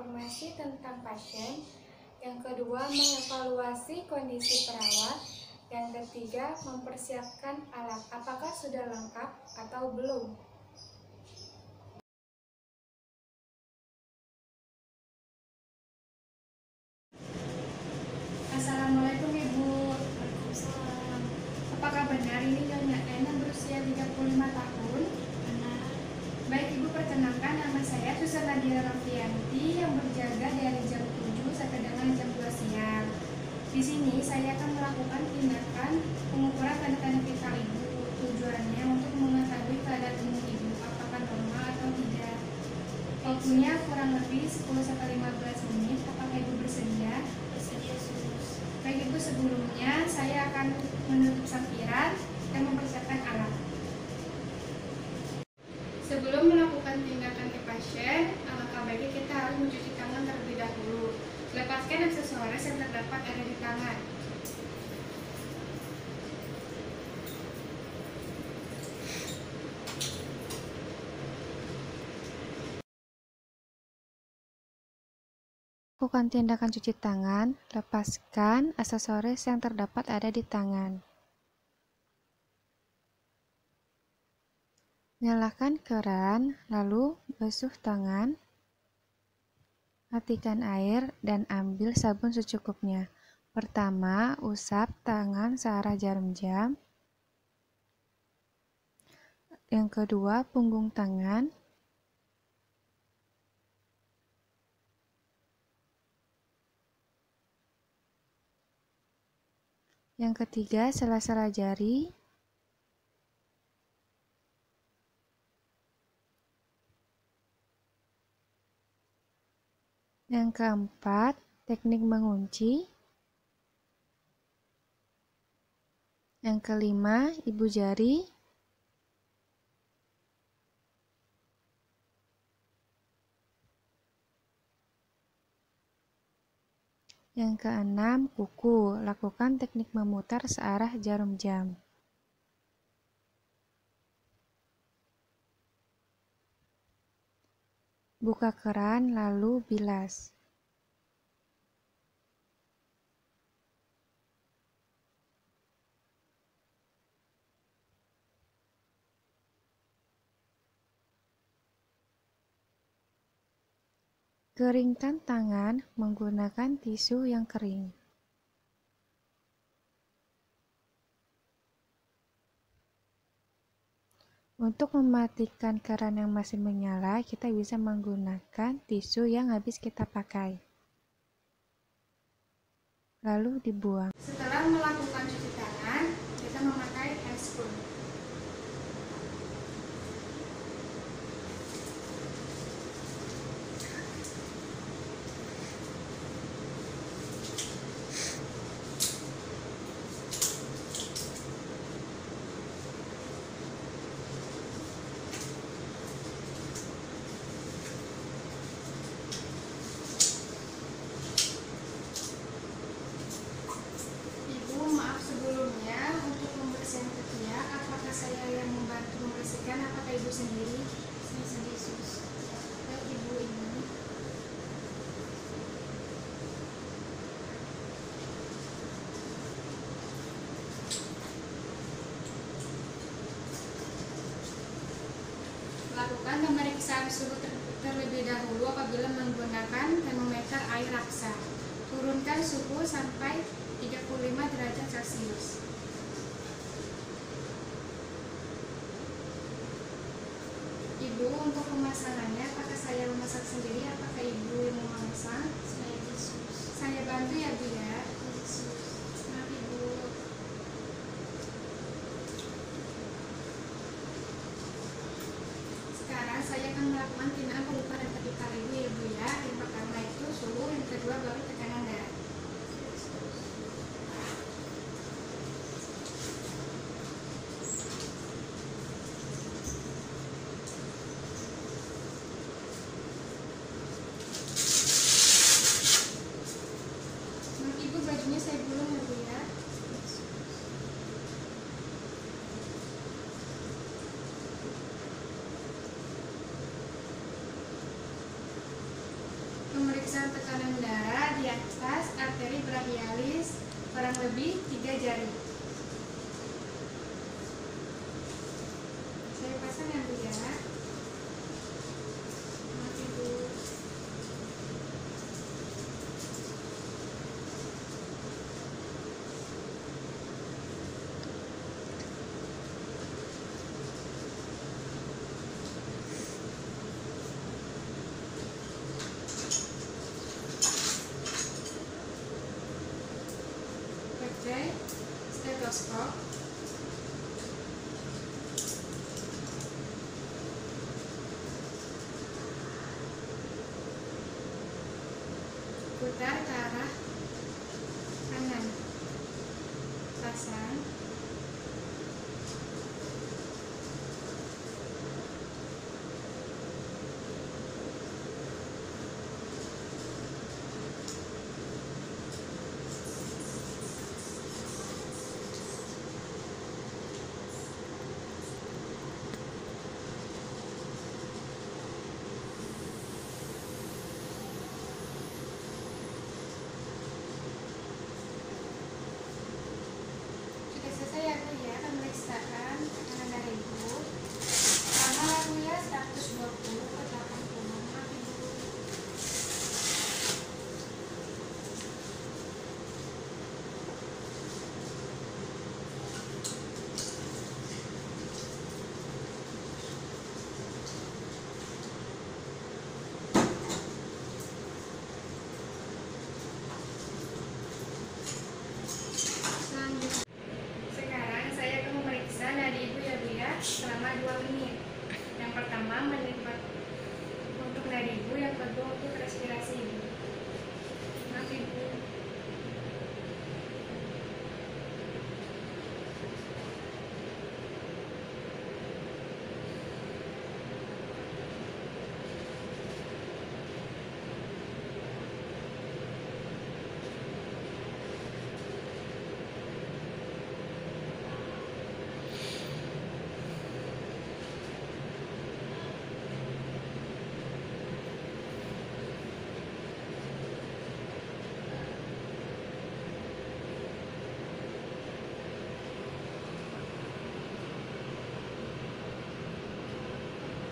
informasi tentang pasien. Yang kedua, mengevaluasi kondisi perawat. Yang ketiga, mempersiapkan alat. Apakah sudah lengkap atau belum? Assalamualaikum Ibu. Waalaikumsalam. Apakah benar ini Nyonya N yang berusia 35 tahun? Benar. Baik Ibu, perkenalkan nama saya Susan Nadia Rafianti yang berjaga dari jam 7 sampai dengan jam 2 siang. Di sini saya akan melakukan tindakan pengukuran tanda-tanda vital Ibu. Tujuannya untuk mengetahui keadaan umum Ibu, apakah normal atau tidak. Waktunya kurang lebih 10-15 menit. Apakah Ibu bersedia? Bersedia, Sus. Baik Ibu, sebelumnya saya akan menutup sampiran dan mempersiapkan alat. Sebelum melakukan tindakan ke pasien, alangkah baiknya kita harus mencuci tangan terlebih dahulu. Lepaskan aksesoris yang terdapat ada di tangan. Lakukan tindakan cuci tangan, lepaskan aksesoris yang terdapat ada di tangan. Nyalakan keran, lalu basuh tangan. Matikan air dan ambil sabun secukupnya. Pertama, usap tangan searah jarum jam. Yang kedua, punggung tangan. Yang ketiga, sela-sela jari. Yang keempat, teknik mengunci. Yang kelima, ibu jari. Yang keenam, kuku. Lakukan teknik memutar searah jarum jam. Buka keran lalu bilas. Keringkan tangan menggunakan tisu yang kering. Untuk mematikan keran yang masih menyala, kita bisa menggunakan tisu yang habis kita pakai. Lalu dibuang. Setelah melakukan cuci tangan, kita memakai hand spoon. Apakah Ibu sendiri? Saya sendiri, Sus. Baik Ibu, ini. Lakukan pemeriksaan suhu terlebih dahulu apabila menggunakan termometer air raksa. Turunkan suhu sampai 35 derajat Celcius. Ibu, untuk pemasangannya, apakah saya memasak sendiri? Apakah Ibu yang memasang? Saya Yesus. Saya bantu ya Bu ya. Yesus. Maaf Ibu. Sekarang saya akan melakukan tindakan pengukuran vital Ibu ya Bu ya. Yang pertama itu suhu, yang kedua baru tekanan darah. Ibu, bajunya saya gulung ya Bu ya. tekanan darah di atas arteri brachialis kurang lebih 3 jari. Saya pasang yang ya. Maaf Ibu. Pakai stetoskop. Putar ke arah kanan. Pasang. Sudah selesai ya Bu ya pemeriksaan tekanan darah Ibu. Sama ya Bu ya 120 ke 80. Maaf Ibu. Selanjutnya, sekarang saya akan memeriksa nadi Ibu ya Bu ya selama 2 menit. Yang pertama menit untuk nadi Ibu, yang kedua untuk respirasi Ibu. Maaf Ibu.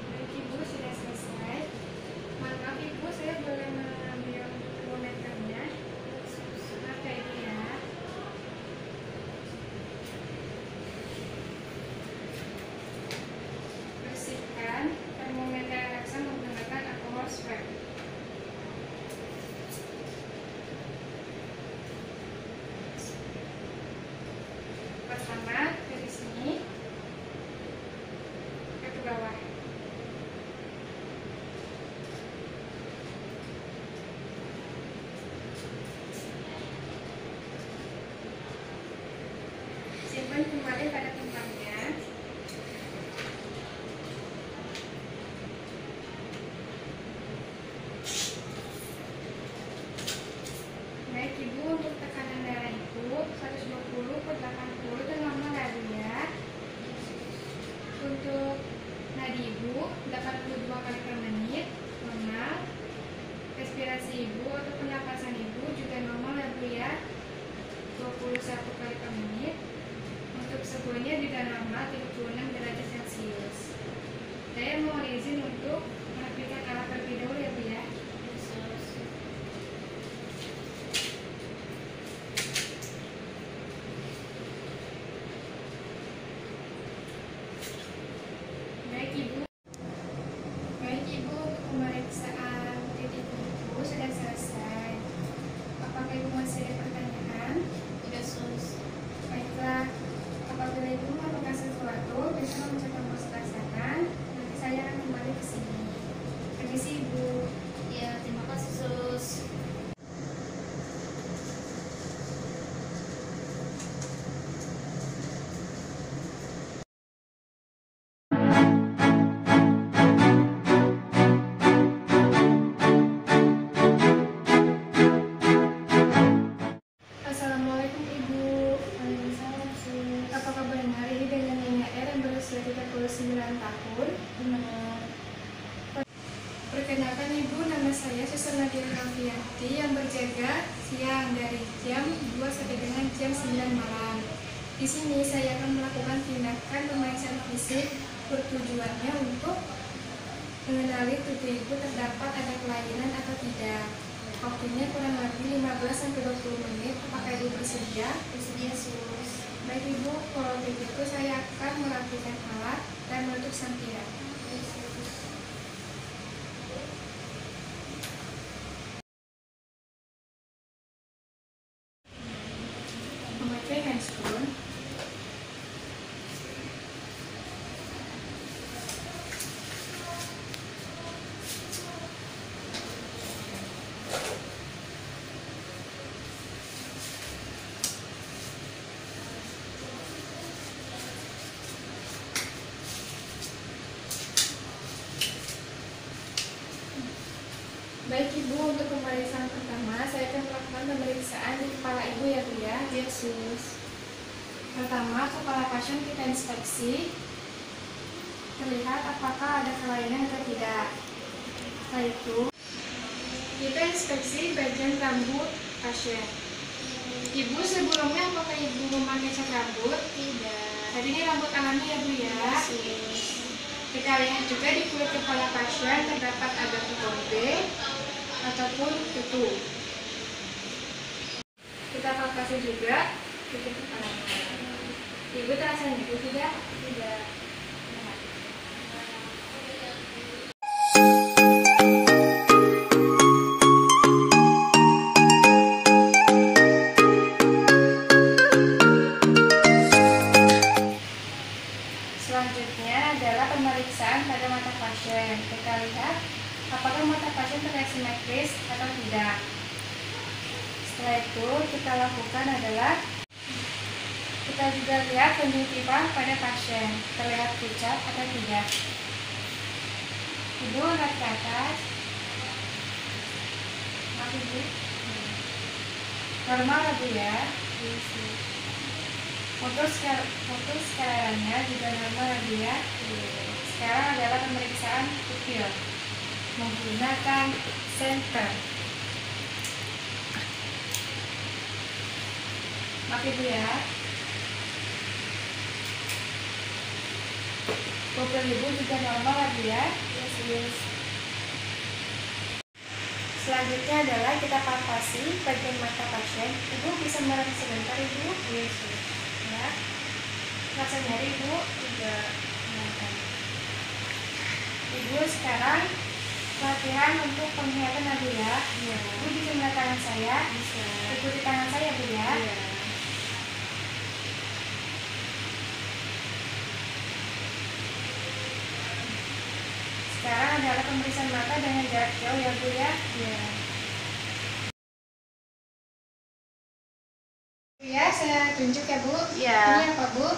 Baik Ibu, sudah selesai. Maaf Ibu, saya boleh mengambil termometernya. Maaf ya Ibu ya. Bersihkan termometer reksa menggunakan alkohol swab. Pertama dari sini ke bawah. Simpan kembali pada tempatnya. Baik Ibu, untuk tekanan darah Ibu 120 per 80 itu normal ya Bu ya. Untuk nadi Ibu 82 kali per menit normal. Respirasi Ibu atau pernapasan Ibu juga normal ya Bu ya, 21 kali per menit. Untuk suhunya juga normal 36 derajat Celcius. Saya mohon izin untuk mengaktifkan alat terlebih dahulu ya Bu ya. Baik Ibu. Baik Ibu, untuk pemeriksaan titik Ibu sudah selesai. Apakah Ibu masih ada pertanyaan? Tidak selesai. Baiklah, apabila Ibu memerlukan sesuatu, bisa mencari pos kesehatan. Nanti saya akan kembali ke sini. Permisi Ibu. siang dari jam 2 sampai dengan jam 9 malam. Di sini saya akan melakukan tindakan pemeriksaan fisik bertujuannya untuk mengenali tubuh ibu terdapat ada kelainan atau tidak. Waktunya kurang lebih 15 sampai 20 menit. Apakah ibu bersedia? Bersedia, sus. Baik ibu, kalau begitu saya akan merapikan alat dan menutup sampiran. Iya, sus. Memakai handscoon. Baik ibu, untuk pemeriksaan pertama saya akan melakukan pemeriksaan di kepala ibu ya bu ya. Iya, sus. Pertama, kepala pasien kita inspeksi, terlihat apakah ada kelainan atau tidak. Setelah itu, kita inspeksi bagian rambut pasien. Ibu sebelumnya apakah ibu memakai cat rambut? Tidak. Tadi ini rambut alami ya bu ya. Iya, sus. Kita lihat juga di kulit kepala pasien terdapat ada tutombe ataupun kutu. Kita palpasi juga kulit kepala. Ibu terasa nyeri tidak? Tidak. Selanjutnya adalah pemeriksaan pada mata pasien. Kita lihat apakah mata pasien terlihat simetris atau tidak. Setelah itu kita lakukan adalah kita juga lihat konjungtiva pada pasien, terlihat pucat atau tidak. Ibu angkat ke atas. Maaf ibu. Normal ya bu ya. Foto skalanya juga normal ya bu ya. Sekarang adalah pemeriksaan pupil menggunakan senter. Maaf ibu ya. Pupil ibu juga normal ya bu ya. Yes. Selanjutnya adalah kita palpasi bagian mata pasien. Ibu bisa meraba sebentar ibu. Yes. Ya. Rasa nyeri ibu? Tidak. Ibu sekarang latihan untuk penglihatan ya bu ya. Iya. Ibu bisa melihat tangan saya. Bisa. Ikuti tangan saya bu ya. Iya. Sekarang adalah pemeriksaan mata dengan jarak jauh ya bu ya. Iya. Ya, saya tunjuk ya bu. Iya. Ini apa bu?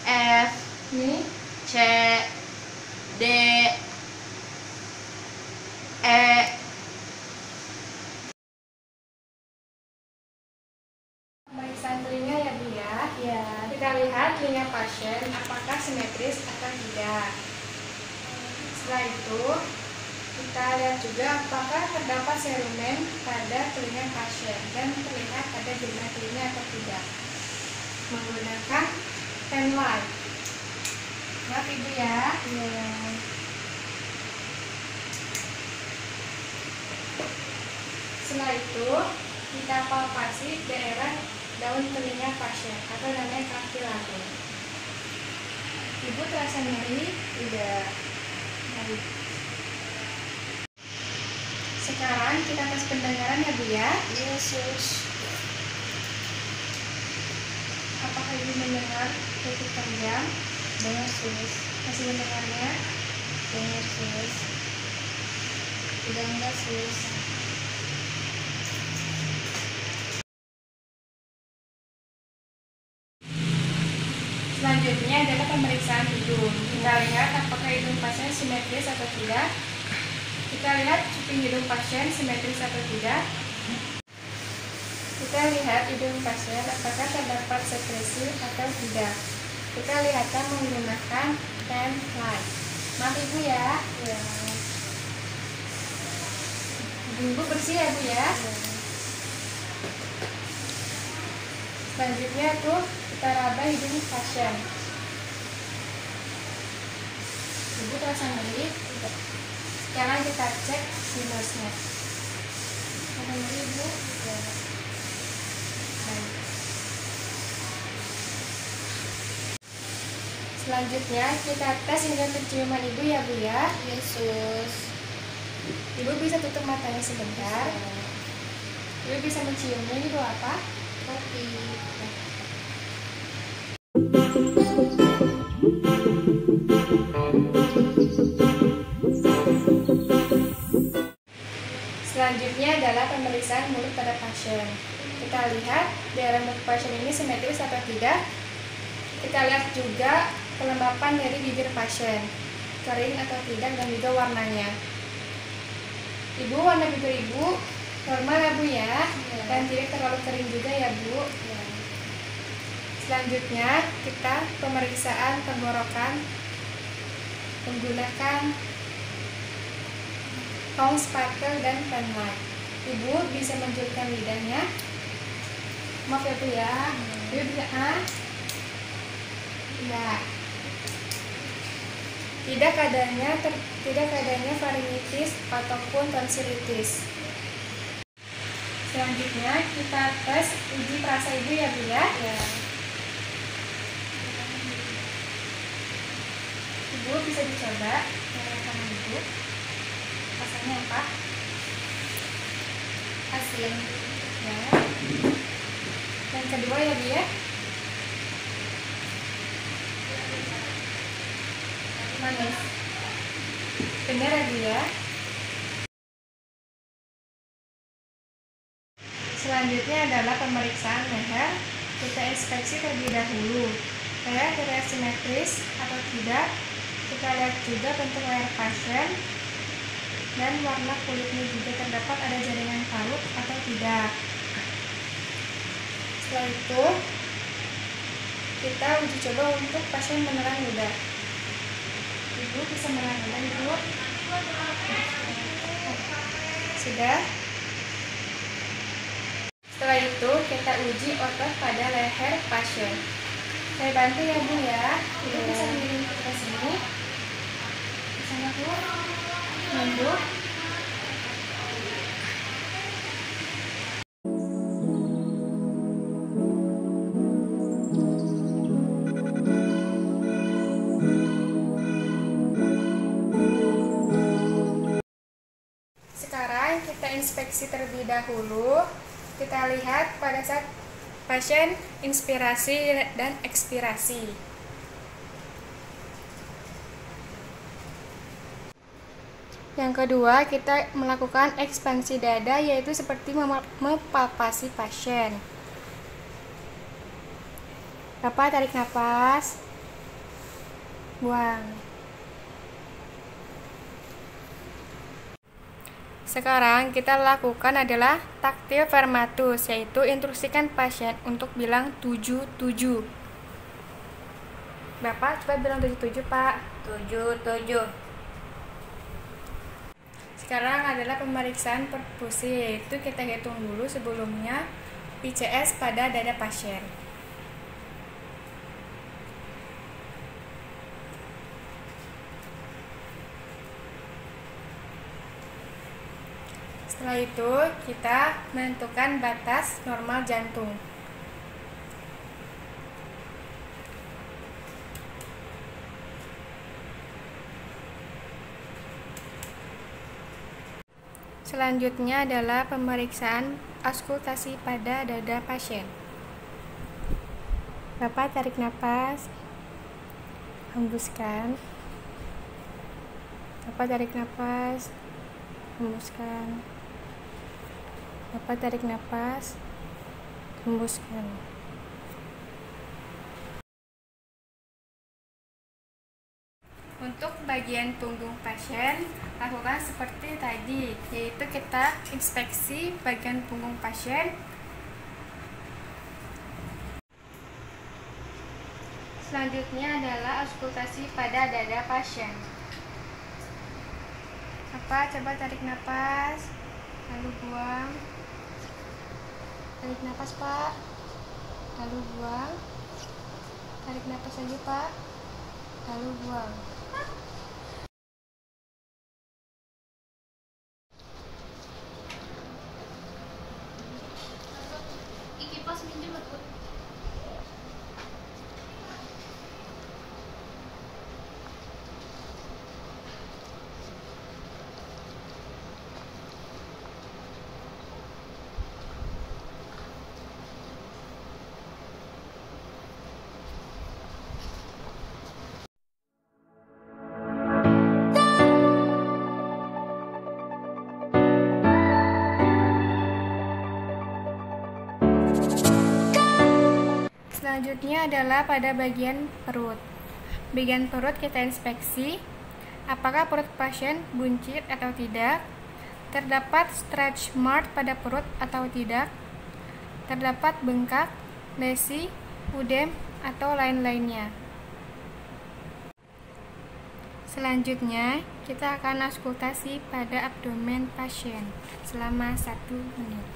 F, Ini. C, D, E. Pemeriksaan telinga ya bu ya. Ya. Kita lihat telinga pasien apakah simetris atau tidak. Setelah itu kita lihat juga apakah terdapat serumen pada telinga pasien dan terlihat ada jernih telinga atau tidak. Menggunakan pen light. Maaf ibu ya. Iya. Setelah itu kita palpasi daerah daun telinga pasien atau namanya cartilage. Ibu terasa nyeri? Tidak. Nyeri. Sekarang kita tes pendengaran ya bu ya. Iya, sus. Apakah ibu mendengar detik per jam? Dengar, sus. Masih mendengarnya? Dengar, sus. Udah enggak, sus. Selanjutnya adalah pemeriksaan hidung. Kita lihat apakah hidung pasien simetris atau tidak. Kita lihat cuping hidung pasien simetris atau tidak. Kita lihat hidung pasien apakah terdapat sekresi atau tidak. Kita lihatkan menggunakan pen light. Maaf ibu ya. Iya. Hidung ibu bersih ya bu ya. Iya. Selanjutnya tuh kita raba hidung pasien. Ibu terasa nyeri. Sekarang kita cek sinusnya. Ada nyeri ibu? Ya. Baik. Selanjutnya kita tes indera penciuman ibu ya bu ya. Yesus. Ibu bisa tutup matanya sebentar. Ibu bisa menciumnya, ini bau apa? Kopi. Selanjutnya adalah pemeriksaan mulut pada pasien. Kita lihat daerah mulut pasien ini simetris atau tidak. Kita lihat juga kelembapan dari bibir pasien, kering atau tidak, dan juga warnanya. Ibu, warna bibir ibu normal ya bu ya, dan tidak terlalu kering juga ya bu. Selanjutnya kita pemeriksaan tenggorokan menggunakan tong spatel dan penlight. Ibu bisa menunjukkan lidahnya. Maaf ya bu ya. Ibu bisa ya. Tidak keadaannya faringitis ataupun tonsilitis. Selanjutnya kita tes uji perasa ibu ya bu ya. Ibu bisa dicoba dengan tangan ibu. Rasanya apa? Asin. Ya. Yang kedua ya bu ya. Manis. Benar ya bu ya. Selanjutnya adalah pemeriksaan leher. Kita inspeksi terlebih dahulu. Leher terlihat simetris atau tidak. Kita lihat juga bentuk leher pasien dan warna kulitnya juga, terdapat ada jaringan parut atau tidak. Setelah itu kita uji coba untuk pasien menelan ludah. Ibu bisa menelan ludah ibu. Sudah. Setelah itu kita uji otot pada leher pasien. Saya bantu ya bu ya. Ibu bisa miring ke sini. Sana bu. Nunduk. Sekarang kita inspeksi terlebih dahulu. Kita lihat pada saat pasien inspirasi dan ekspirasi. Yang kedua, kita melakukan ekspansi dada, yaitu seperti mempalpasi pasien. Bapak tarik nafas, buang. Sekarang kita lakukan adalah taktil vermatus, yaitu instruksikan pasien untuk bilang 77. Bapak coba bilang 77 Pak. 77. Sekarang adalah pemeriksaan perfusi, yaitu kita hitung dulu sebelumnya ICS pada dada pasien. Setelah itu kita menentukan batas normal jantung. Selanjutnya adalah pemeriksaan auskultasi pada dada pasien. Bapak tarik nafas, hembuskan. Bapak tarik nafas, hembuskan. Bapak tarik nafas, hembuskan. Untuk bagian punggung pasien, lakukan seperti tadi, yaitu kita inspeksi bagian punggung pasien. Selanjutnya adalah auskultasi pada dada pasien. Apa? Coba tarik nafas, lalu buang. Tarik nafas Pak. lalu buang. Tarik nafas lagi Pak, lalu buang. Selanjutnya adalah pada bagian perut. Bagian perut kita inspeksi apakah perut pasien buncit atau tidak, terdapat stretch mark pada perut atau tidak, terdapat bengkak, lesi, udem, atau lain-lainnya. Selanjutnya, kita akan auskultasi pada abdomen pasien selama 1 menit.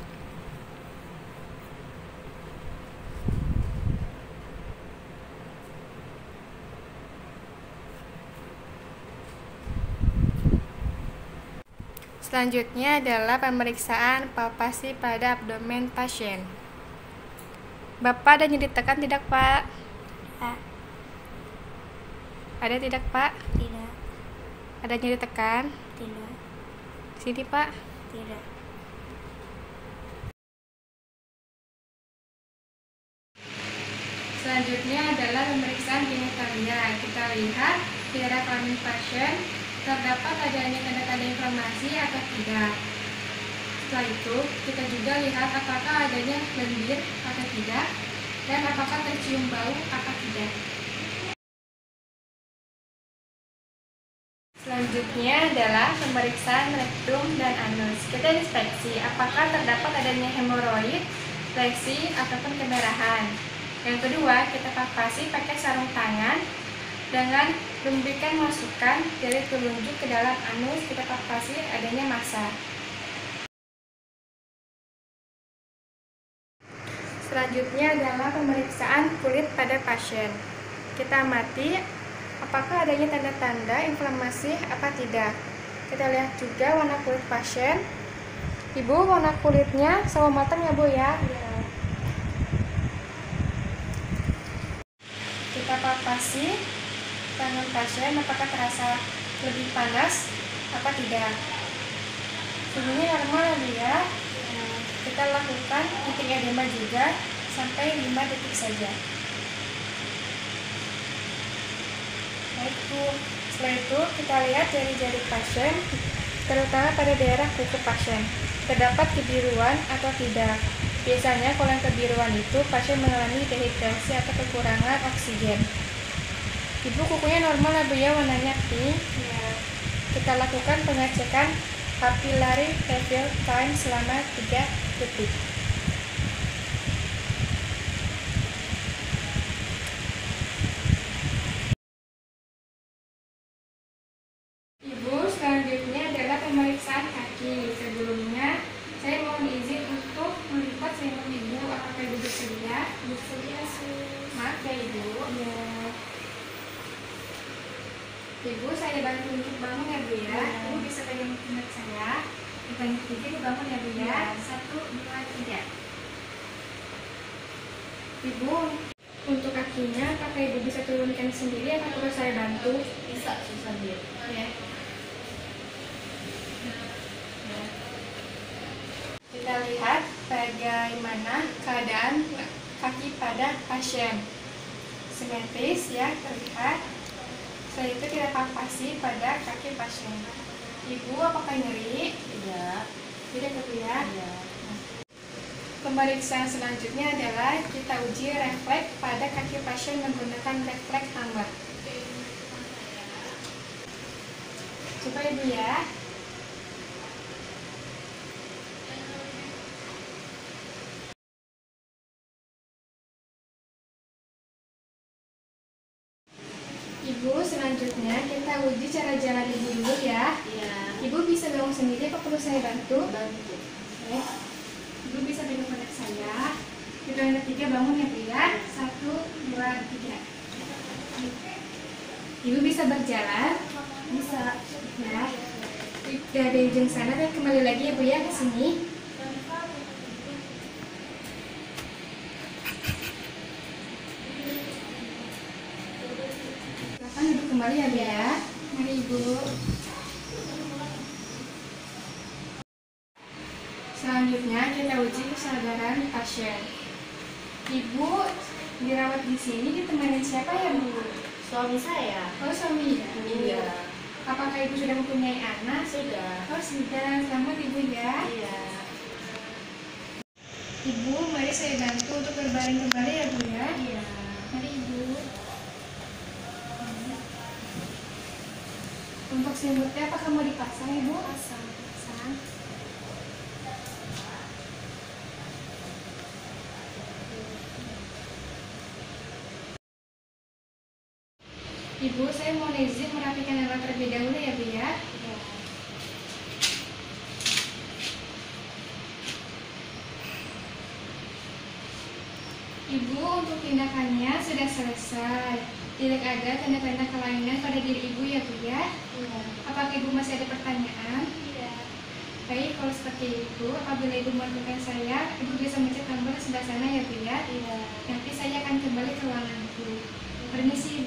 Selanjutnya adalah pemeriksaan palpasi pada abdomen pasien. Bapak ada nyeri tekan tidak, Pak? Pak. Ada tidak, Pak? Tidak. Ada nyeri tekan? Tidak. Sini, Pak. Tidak. Selanjutnya adalah pemeriksaan genitalia. Kita lihat di daerah kelamin pasien terdapat adanya tanda-tanda inflamasi atau tidak. Setelah itu, kita juga lihat apakah adanya lendir atau tidak, dan apakah tercium bau atau tidak. Selanjutnya adalah pemeriksaan rektum dan anus. Kita inspeksi apakah terdapat adanya hemoroid, lesi, ataupun kemerahan. Yang kedua, kita palpasi pakai sarung tangan dengan memberikan masukan jari telunjuk ke dalam anus. Kita palpasi adanya massa. Selanjutnya adalah pemeriksaan kulit pada pasien. Kita amati apakah adanya tanda-tanda inflamasi apa tidak. Kita lihat juga warna kulit pasien. Ibu, warna kulitnya sawo matang ya Bu ya? Iya. Kita palpasi tangan pasien apakah terasa lebih panas apa tidak. Suhunya normal ya Bu ya. Kita lakukan titik edema juga sampai 5 detik saja. Baik Bu, setelah itu kita lihat jari-jari pasien, terutama pada daerah kuku pasien. Terdapat kebiruan atau tidak. Biasanya kalau yang kebiruan itu pasien mengalami dehidrasi atau kekurangan oksigen. Ibu, kukunya normal ya Bu ya, warnanya pink. Ya. Kita lakukan pengecekan papillary refill time selama 3 detik. Ibu, selanjutnya adalah pemeriksaan kaki. Sebelumnya, saya mohon izin untuk melipat selimut Ibu. Apakah Ibu bersedia? Bersedia sih. Maaf ya Ibu. Ya. Ibu, saya bantu untuk bangun ya Bu ya. Ya. Ibu bisa pegang pundak saya. Kita tiga dibangun ya Bu ya. Ya. 1, 2, 3. Ibu, untuk kakinya apakah Ibu bisa turunkan sendiri atau perlu saya bantu? Bisa susah dia. Ya. Kita lihat bagaimana keadaan kaki pada pasien. Simetris ya, terlihat. Setelah itu kita palpasi pada kaki pasien. Ibu, apakah nyeri? Tidak. Tidak Bu ya. Iya. Pemeriksaan selanjutnya adalah kita uji refleks pada kaki pasien menggunakan refleks hammer. Coba Ibu ya. Ibu, selanjutnya kita uji cara jalan Ibu dulu ya. Iya. Ibu bisa bangun sendiri apa perlu saya bantu? Bantu. Oke. Ibu bisa pegang pundak saya. Kita yang ketiga bangun ya Bu ya. 1, 2, 3. Ibu bisa berjalan? Bisa. Ya. Dari ujung sana dan kembali lagi ya Bu ya ke sini. Silakan duduk kembali ya Bu ya. Mari Ibu. Selanjutnya kita uji kesadaran pasien. Ibu dirawat di sini ditemani siapa ya Bu? Suami saya. Oh suami ya. Iya. Apakah Ibu sudah mempunyai anak? Sudah. Oh sudah, selamat Ibu ya. Iya. Ibu, mari saya bantu untuk berbaring kembali ya Bu ya. Iya. Mari Ibu. Untuk selimutnya apakah mau dipasang Ibu? Pasang. Pasang. Ibu, saya mau izin merapikan alat terlebih dahulu ya Bu ya. Iya. Ibu, untuk tindakannya sudah selesai. Tidak ada tanda-tanda kelainan pada diri Ibu ya Bu ya. Iya. Apakah Ibu masih ada pertanyaan? Iya. Baik, kalau seperti itu, apabila Ibu memerlukan saya, Ibu bisa mencet tombol di sebelah sana ya Bu ya. Iya. Nanti saya akan kembali ke ruanganku. Permisi